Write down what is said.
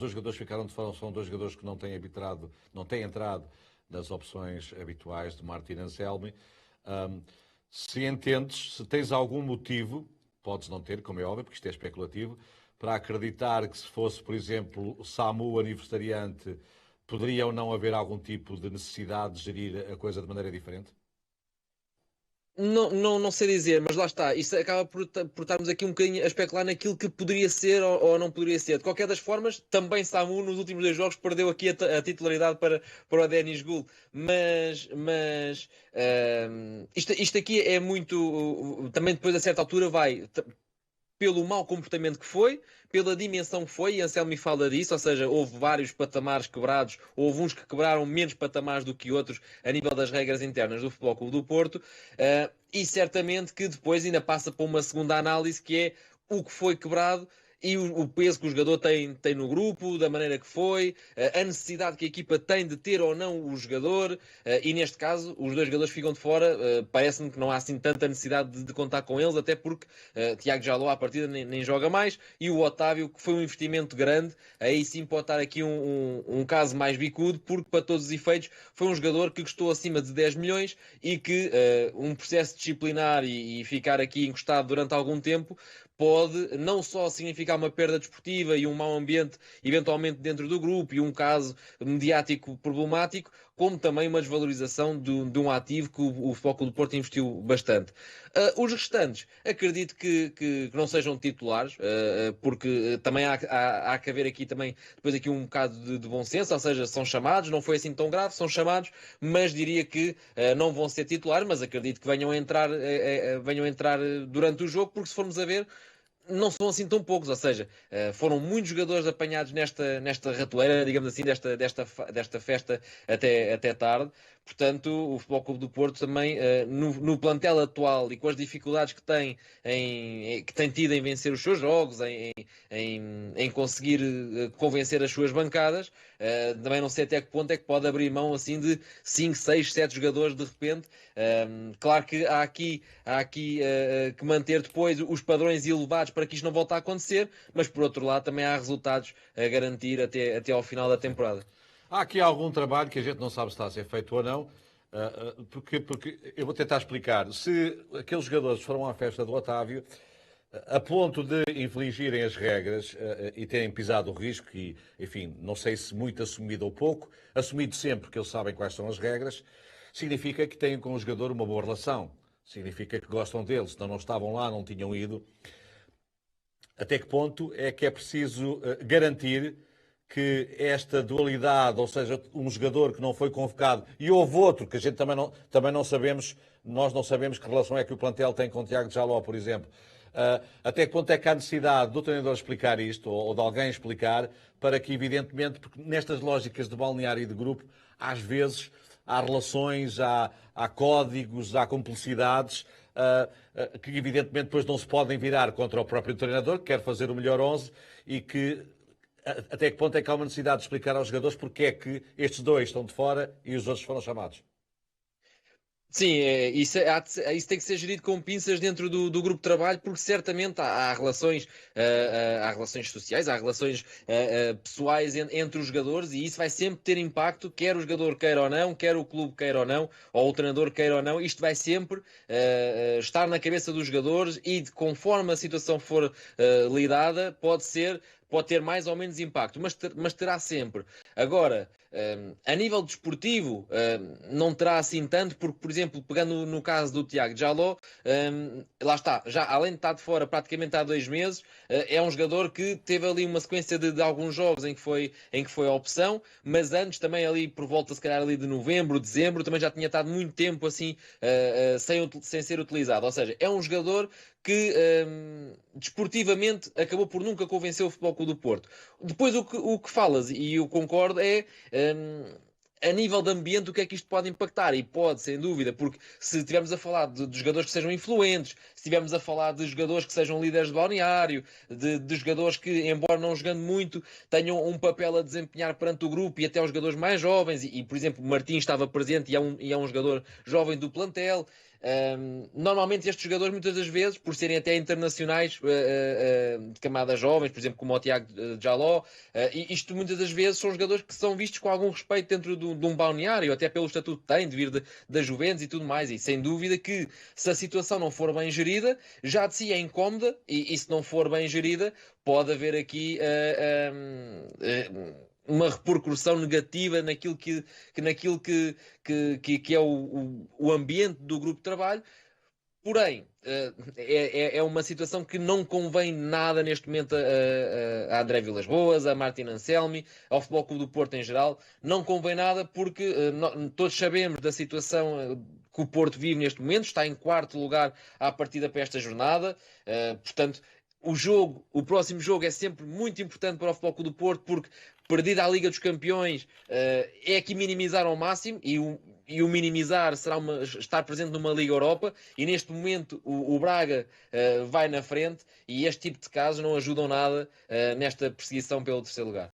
dois jogadores que ficaram de fora são dois jogadores que não têm entrado nas opções habituais de Martin Anselmi. Se entendes, se tens algum motivo, podes não ter, como é óbvio, porque isto é especulativo, para acreditar que se fosse, por exemplo, o Samu aniversariante, poderia ou não haver algum tipo de necessidade de gerir a coisa de maneira diferente? Não sei dizer, mas lá está. Isso acaba por estarmos aqui um bocadinho a especular naquilo que poderia ser ou não poderia ser. De qualquer das formas, também Samu nos últimos 2 jogos perdeu aqui a titularidade para o Denis Gul. Isto aqui é muito. Também depois, a certa altura, vai pelo mau comportamento que foi, pela dimensão que foi, e Anselmi fala disso, ou seja, houve vários patamares quebrados, houve uns que quebraram menos patamares do que outros a nível das regras internas do Futebol Clube do Porto, e certamente que depois ainda passa para uma segunda análise que é o que foi quebrado e o peso que o jogador tem no grupo, da maneira que foi, a necessidade que a equipa tem de ter ou não o jogador, e neste caso os dois jogadores ficam de fora, parece-me que não há assim tanta necessidade de contar com eles, até porque Tiago Jaló à partida nem joga mais, e o Otávio, que foi um investimento grande, aí sim pode estar aqui um caso mais bicudo, porque para todos os efeitos foi um jogador que custou acima de 10 milhões e que um processo disciplinar e ficar aqui encostado durante algum tempo pode não só significar uma perda desportiva e um mau ambiente eventualmente dentro do grupo e um caso mediático problemático, como também uma desvalorização de um ativo que o Futebol Clube do Porto investiu bastante. Os restantes, acredito que não sejam titulares, porque também há que haver aqui também depois aqui um bocado de bom senso, ou seja, são chamados, não foi assim tão grave, são chamados, mas diria que não vão ser titulares, mas acredito que venham a entrar durante o jogo, porque se formos a ver, não são assim tão poucos, ou seja, foram muitos jogadores apanhados nesta ratoeira, digamos assim, desta festa até tarde. Portanto, o Futebol Clube do Porto também, no plantel atual e com as dificuldades que tem tido em vencer os seus jogos, em conseguir convencer as suas bancadas, também não sei até que ponto é que pode abrir mão assim de 5, 6, 7 jogadores de repente. Claro que há aqui que manter depois os padrões elevados para que isto não volte a acontecer, mas por outro lado também há resultados a garantir até ao final da temporada. Há aqui algum trabalho que a gente não sabe se está a ser feito ou não, porque eu vou tentar explicar. Se aqueles jogadores foram à festa do Otávio, a ponto de infligirem as regras e terem pisado o risco, e, enfim, não sei se muito assumido ou pouco, assumido sempre que eles sabem quais são as regras, significa que têm com o jogador uma boa relação. Significa que gostam dele, senão não estavam lá, não tinham ido. Até que ponto é que é preciso garantir que esta dualidade, ou seja, um jogador que não foi convocado e houve outro que a gente também não sabemos, nós não sabemos que relação é que o plantel tem com o Tiago Jaló, por exemplo. Até que ponto é que há necessidade do treinador explicar isto, ou de alguém explicar, para que, evidentemente, porque nestas lógicas de balneário e de grupo, às vezes há relações, há códigos, há complicidades que evidentemente depois não se podem virar contra o próprio treinador, que quer fazer o melhor 11 e que até que ponto é que há uma necessidade de explicar aos jogadores porque é que estes dois estão de fora e os outros foram chamados. Sim, isso tem que ser gerido com pinças dentro do grupo de trabalho, porque certamente há relações sociais, há relações pessoais entre os jogadores, e isso vai sempre ter impacto, quer o jogador queira ou não, quer o clube queira ou não, ou o treinador queira ou não, isto vai sempre estar na cabeça dos jogadores e conforme a situação for lidada, pode ter mais ou menos impacto, mas terá sempre. Agora, a nível desportivo, não terá assim tanto, porque, por exemplo, pegando no caso do Tiago Jaló, lá está, já além de estar de fora praticamente há 2 meses, é um jogador que teve ali uma sequência de alguns jogos em que foi a opção, mas antes também ali por volta, se calhar ali de novembro, dezembro, também já tinha estado muito tempo assim, sem ser utilizado. Ou seja, é um jogador que desportivamente acabou por nunca convencer o Futebol Clube do Porto. Depois o que falas, e eu concordo, é a nível de ambiente o que é que isto pode impactar, e pode, sem dúvida, porque se estivermos a falar de jogadores que sejam influentes, se estivermos a falar de jogadores que sejam líderes de balneário, de jogadores que, embora não jogando muito, tenham um papel a desempenhar perante o grupo e até os jogadores mais jovens, por exemplo, Martins estava presente e é um jogador jovem do plantel. Normalmente estes jogadores, muitas das vezes, por serem até internacionais de camadas jovens, por exemplo, como o Tiago Jaló, e isto muitas das vezes são jogadores que são vistos com algum respeito dentro de um balneário, até pelo estatuto que têm, de vir da Juventus e tudo mais. E sem dúvida que, se a situação não for bem gerida, já de si é incómoda, e se não for bem gerida, pode haver aqui uma repercussão negativa naquilo que é o ambiente do grupo de trabalho. Porém, é uma situação que não convém nada neste momento a André Vilas-Boas, a Martin Anselmi, ao Futebol Clube do Porto em geral. Não convém nada porque todos sabemos da situação que o Porto vive neste momento. Está em quarto lugar à partida para esta jornada. Portanto, o próximo jogo é sempre muito importante para o Futebol Clube do Porto, porque perdida a Liga dos Campeões é aqui minimizar ao máximo, e o minimizar será estar presente numa Liga Europa, e neste momento o Braga vai na frente, e este tipo de casos não ajudam nada nesta perseguição pelo terceiro lugar.